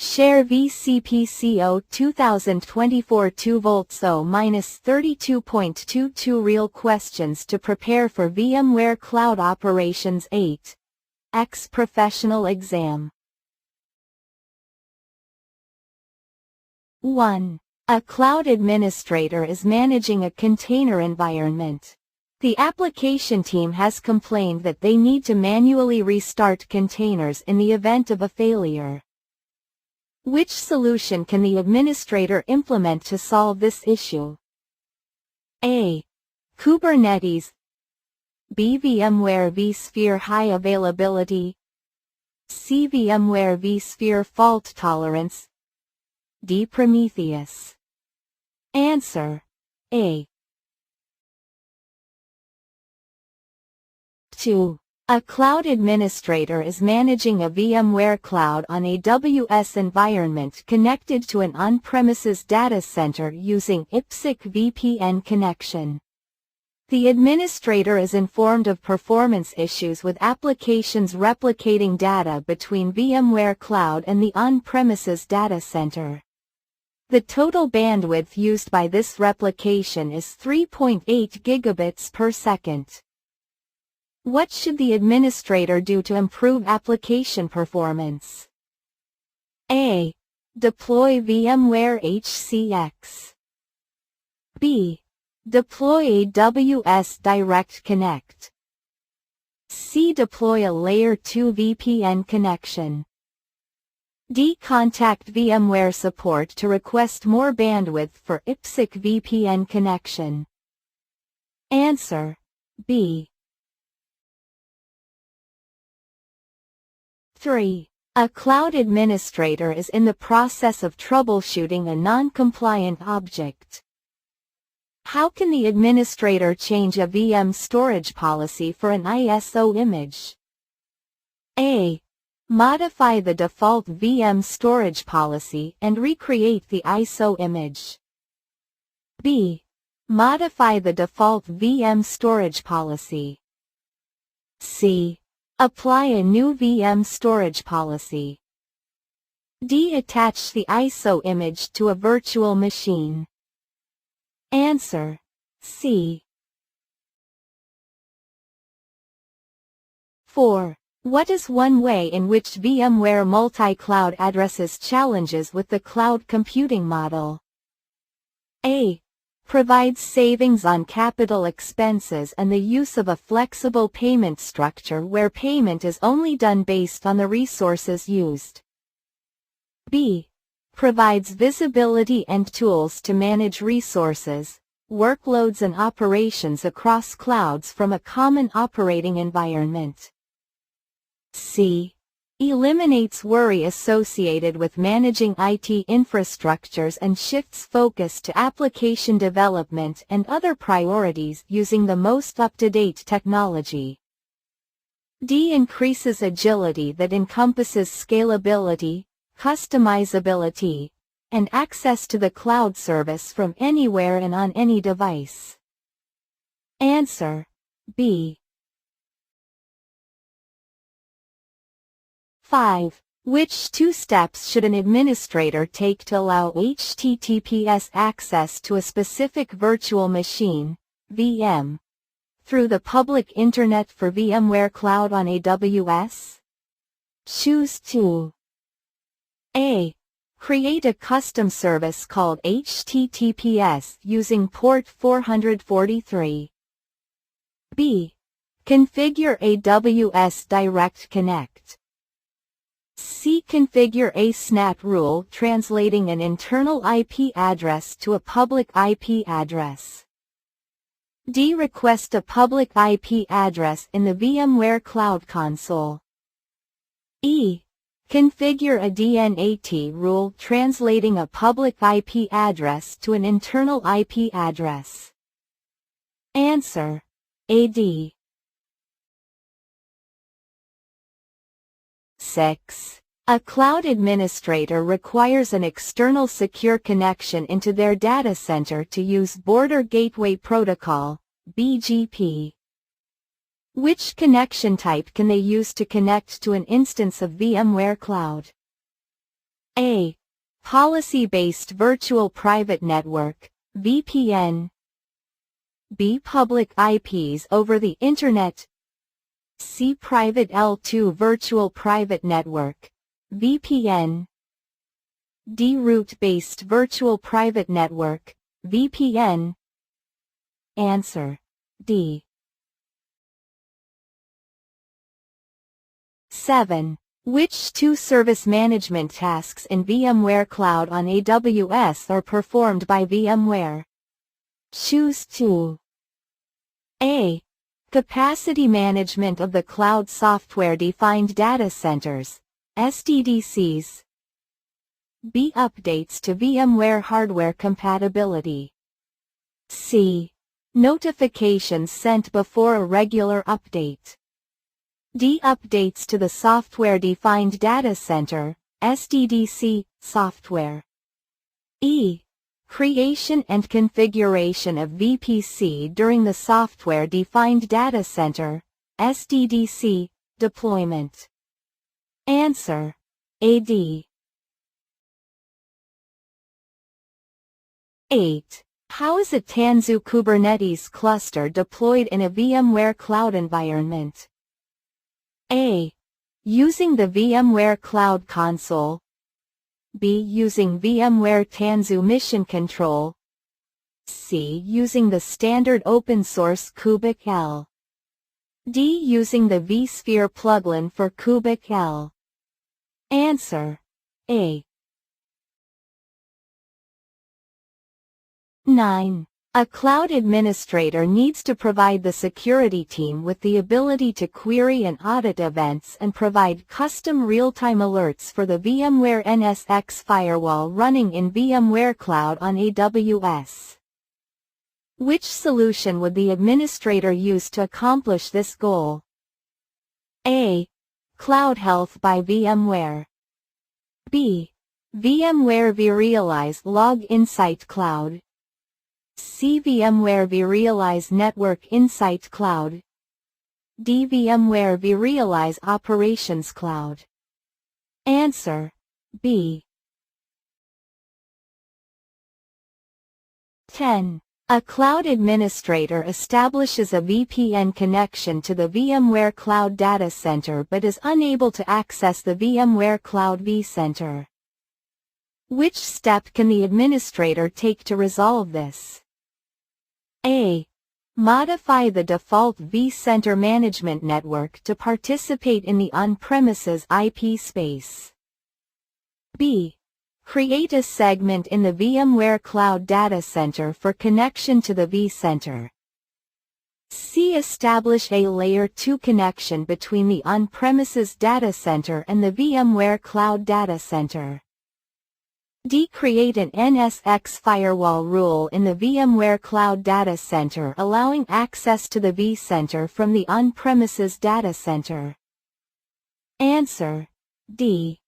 Share VCP-CO 2024 2V0-32.22 Real questions to prepare for VMware Cloud Operations 8X Professional Exam. 1. A cloud administrator is managing a container environment. The application team has complained that they need to manually restart containers in the event of a failure. Which solution can the administrator implement to solve this issue? A. Kubernetes. B. VMware vSphere High Availability. C. VMware vSphere Fault Tolerance. D. Prometheus. Answer: A. 2. A cloud administrator is managing a VMware cloud on AWS environment connected to an on-premises data center using IPsec VPN connection. The administrator is informed of performance issues with applications replicating data between VMware Cloud and the on-premises data center. The total bandwidth used by this replication is 3.8 gigabits per second. What should the administrator do to improve application performance? A. Deploy VMware HCX. B. Deploy AWS Direct Connect. C. Deploy a Layer 2 VPN connection. D. Contact VMware support to request more bandwidth for IPsec VPN connection. Answer: B. 3. A cloud administrator is in the process of troubleshooting a non-compliant object. How can the administrator change a VM storage policy for an ISO image? A. Modify the default VM storage policy and recreate the ISO image. B. Modify the default VM storage policy. C. Apply a new VM storage policy. D. Attach the ISO image to a virtual machine. Answer: C. 4. What is one way in which VMware multi-cloud addresses challenges with the cloud computing model? A. Provides savings on capital expenses and the use of a flexible payment structure where payment is only done based on the resources used. B. Provides visibility and tools to manage resources, workloads and operations across clouds from a common operating environment. C. Eliminates worry associated with managing IT infrastructures and shifts focus to application development and other priorities using the most up-to-date technology. D. Increases agility that encompasses scalability, customizability, and access to the cloud service from anywhere and on any device. Answer: B. 5. Which two steps should an administrator take to allow HTTPS access to a specific virtual machine, VM, through the public Internet for VMware Cloud on AWS? Choose 2. A. Create a custom service called HTTPS using port 443. B. Configure AWS Direct Connect. C. Configure a SNAT rule translating an internal IP address to a public IP address. D. Request a public IP address in the VMware Cloud Console. E. Configure a DNAT rule translating a public IP address to an internal IP address. Answer: AD. 6. A cloud administrator requires an external secure connection into their data center to use Border Gateway Protocol, BGP. Which connection type can they use to connect to an instance of VMware Cloud? A. Policy-based virtual private network, VPN. B. Public IPs over the Internet. C. Private L2 virtual private network, VPN. D. Route-based virtual private network, VPN. Answer: D. 7. Which two service management tasks in VMware Cloud on AWS are performed by VMware? Choose 2. A. Capacity management of the cloud software-defined data centers, SDDCs. B. Updates to VMware hardware compatibility. C. Notifications sent before a regular update. D. Updates to the software-defined data center, SDDC, software. E. Creation and configuration of VPC during the software-defined data center, SDDC, deployment. Answer: AD. 8. How is a Tanzu Kubernetes cluster deployed in a VMware Cloud environment? A. Using the VMware Cloud Console. B. Using VMware Tanzu Mission Control. C. Using the standard open-source kubectl. D. Using the vSphere plugin for kubectl. Answer: A. 9. A cloud administrator needs to provide the security team with the ability to query and audit events and provide custom real-time alerts for the VMware NSX firewall running in VMware Cloud on AWS. Which solution would the administrator use to accomplish this goal? A. Cloud Health by VMware. B. VMware vRealize Log Insight Cloud. C. VMware vRealize Network Insight Cloud. D. VMware vRealize Operations Cloud. Answer: B. 10. A cloud administrator establishes a VPN connection to the VMware Cloud Data Center but is unable to access the VMware Cloud vCenter. Which step can the administrator take to resolve this? A. Modify the default vCenter management network to participate in the on-premises IP space. B. Create a segment in the VMware Cloud Data Center for connection to the vCenter. C. Establish a Layer 2 connection between the on-premises data center and the VMware Cloud Data Center. D. Create an NSX firewall rule in the VMware Cloud Data Center allowing access to the vCenter from the on-premises data center. Answer: D.